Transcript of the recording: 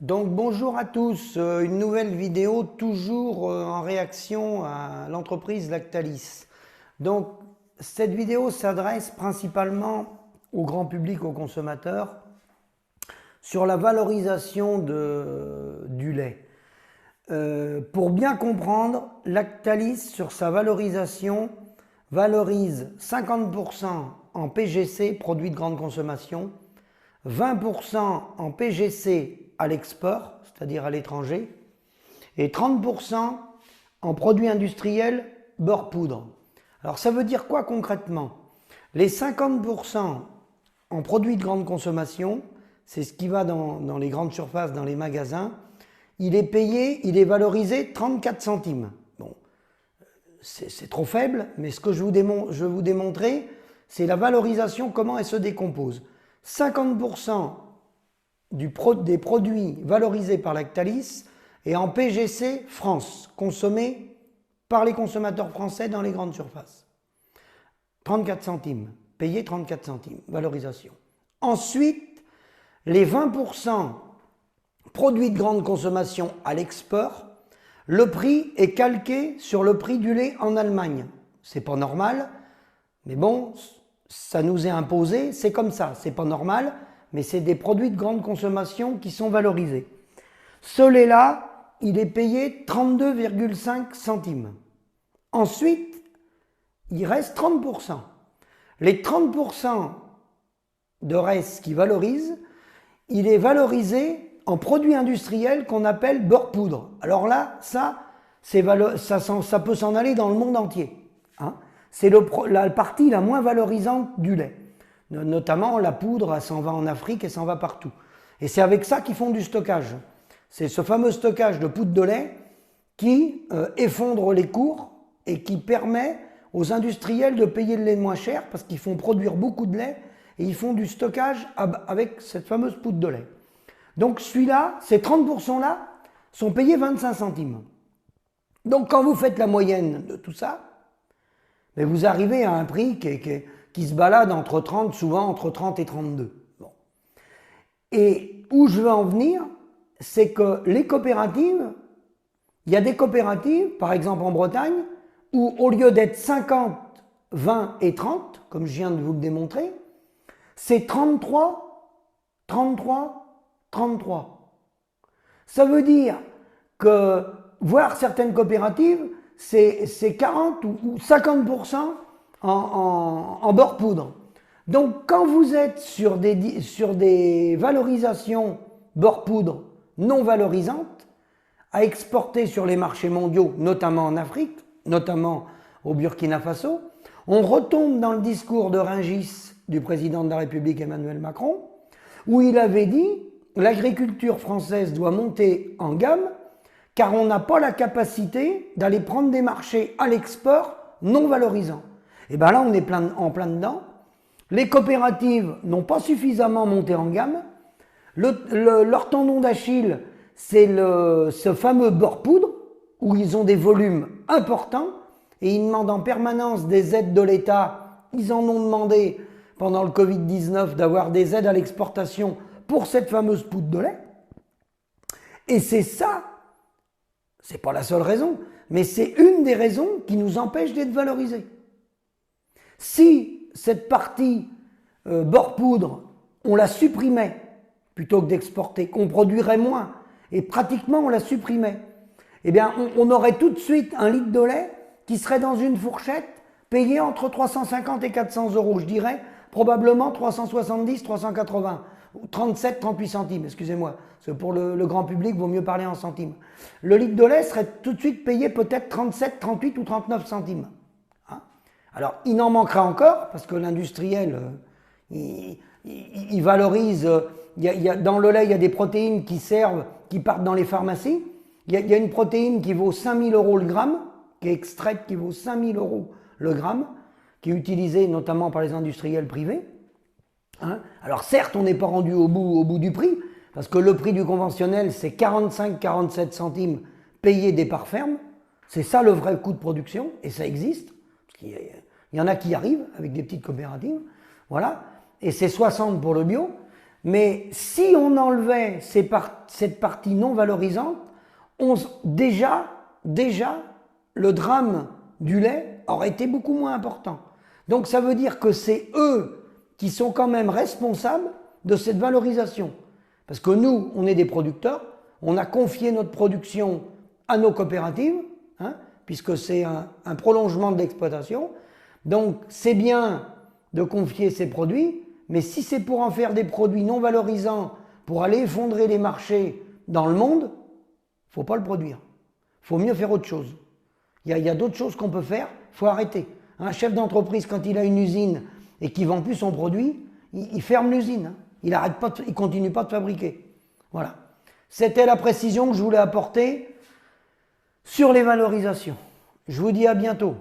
Donc bonjour à tous, une nouvelle vidéo toujours en réaction à l'entreprise Lactalis. Donc cette vidéo s'adresse principalement au grand public, aux consommateurs, sur la valorisation du lait. Pour bien comprendre, Lactalis sur sa valorisation valorise 50% en PGC, produits de grande consommation, 20% en PGC à l'export, c'est-à-dire à l'étranger, et 30% en produits industriels beurre poudre. Alors ça veut dire quoi concrètement? Les 50% en produits de grande consommation, c'est ce qui va dans les grandes surfaces, dans les magasins, il est payé, il est valorisé 34 centimes. Bon, c'est trop faible, mais ce que je vais vous démontrer, c'est la valorisation, comment elle se décompose. 50% des produits valorisés par Lactalis et en PGC France, consommés par les consommateurs français dans les grandes surfaces. 34 centimes, payé 34 centimes, valorisation. Ensuite, les 20% produits de grande consommation à l'export, le prix est calqué sur le prix du lait en Allemagne. C'est pas normal, mais bon, ça nous est imposé, c'est comme ça, c'est pas normal, mais c'est des produits de grande consommation qui sont valorisés. Ce lait-là, il est payé 32,5 centimes. Ensuite, il reste 30%. Les 30% de reste qui valorise, il est valorisé en produits industriels qu'on appelle beurre poudre. Alors là, ça peut s'en aller dans le monde entier. Hein. C'est la partie la moins valorisante du lait. Notamment la poudre, elle s'en va en Afrique et s'en va partout. Et c'est avec ça qu'ils font du stockage. C'est ce fameux stockage de poudre de lait qui effondre les cours et qui permet aux industriels de payer le lait moins cher parce qu'ils font produire beaucoup de lait et ils font du stockage avec cette fameuse poudre de lait. Donc celui-là, ces 30%-là sont payés 25 centimes. Donc quand vous faites la moyenne de tout ça, mais vous arrivez à un prix qui se balade entre 30, souvent entre 30 et 32. Bon. Et où je veux en venir, c'est que les coopératives, il y a des coopératives, par exemple en Bretagne, où au lieu d'être 50, 20 et 30, comme je viens de vous le démontrer, c'est 33, 33, 33. Ça veut dire que, voir certaines coopératives, c'est 40 ou 50% en beurre poudre. Donc quand vous êtes sur des valorisations beurre poudre non valorisantes, à exporter sur les marchés mondiaux, notamment en Afrique, notamment au Burkina Faso, on retombe dans le discours de Rungis du président de la République Emmanuel Macron, où il avait dit « l'agriculture française doit monter en gamme car on n'a pas la capacité d'aller prendre des marchés à l'export non valorisants ». Et bien là, on est en plein dedans. Les coopératives n'ont pas suffisamment monté en gamme. Leur tendon d'Achille, c'est ce fameux beurre poudre, où ils ont des volumes importants et ils demandent en permanence des aides de l'État. Ils en ont demandé pendant le Covid-19 d'avoir des aides à l'exportation pour cette fameuse poudre de lait. Et c'est ça, c'est pas la seule raison, mais c'est une des raisons qui nous empêche d'être valorisés. Si cette partie beurre poudre, on la supprimait plutôt que d'exporter, qu'on produirait moins, et pratiquement on la supprimait, eh bien on aurait tout de suite un litre de lait qui serait dans une fourchette payé entre 350 et 400 euros, je dirais probablement 370, 380, ou 37, 38 centimes, excusez-moi, parce que pour le grand public, il vaut mieux parler en centimes. Le litre de lait serait tout de suite payé peut-être 37, 38 ou 39 centimes. Hein? Alors, il en manquera encore, parce que l'industriel, il valorise, dans le lait, il y a des protéines qui partent dans les pharmacies. Il y a une protéine qui vaut 5 000 euros le gramme, qui est extraite, qui vaut 5 000 euros le gramme, qui est utilisée notamment par les industriels privés. Hein? Alors certes, on n'est pas rendu au bout du prix, parce que le prix du conventionnel, c'est 45-47 centimes payés départ ferme. C'est ça le vrai coût de production, et ça existe. Parce il y en a qui y arrivent avec des petites coopératives. Voilà. Et c'est 60 pour le bio. Mais si on enlevait cette partie non valorisante, déjà, le drame du lait aurait été beaucoup moins important. Donc ça veut dire que c'est eux qui sont quand même responsables de cette valorisation. Parce que nous, on est des producteurs, on a confié notre production à nos coopératives, hein, puisque c'est un prolongement de l'exploitation. Donc c'est bien de confier ces produits, mais si c'est pour en faire des produits non valorisants, pour aller effondrer les marchés dans le monde, il ne faut pas le produire. Il faut mieux faire autre chose. Il y a d'autres choses qu'on peut faire, il faut arrêter. Un chef d'entreprise, quand il a une usine et qu'il ne vend plus son produit, il ferme l'usine. Hein. Il ne continue pas de fabriquer. Voilà. C'était la précision que je voulais apporter sur les valorisations. Je vous dis à bientôt.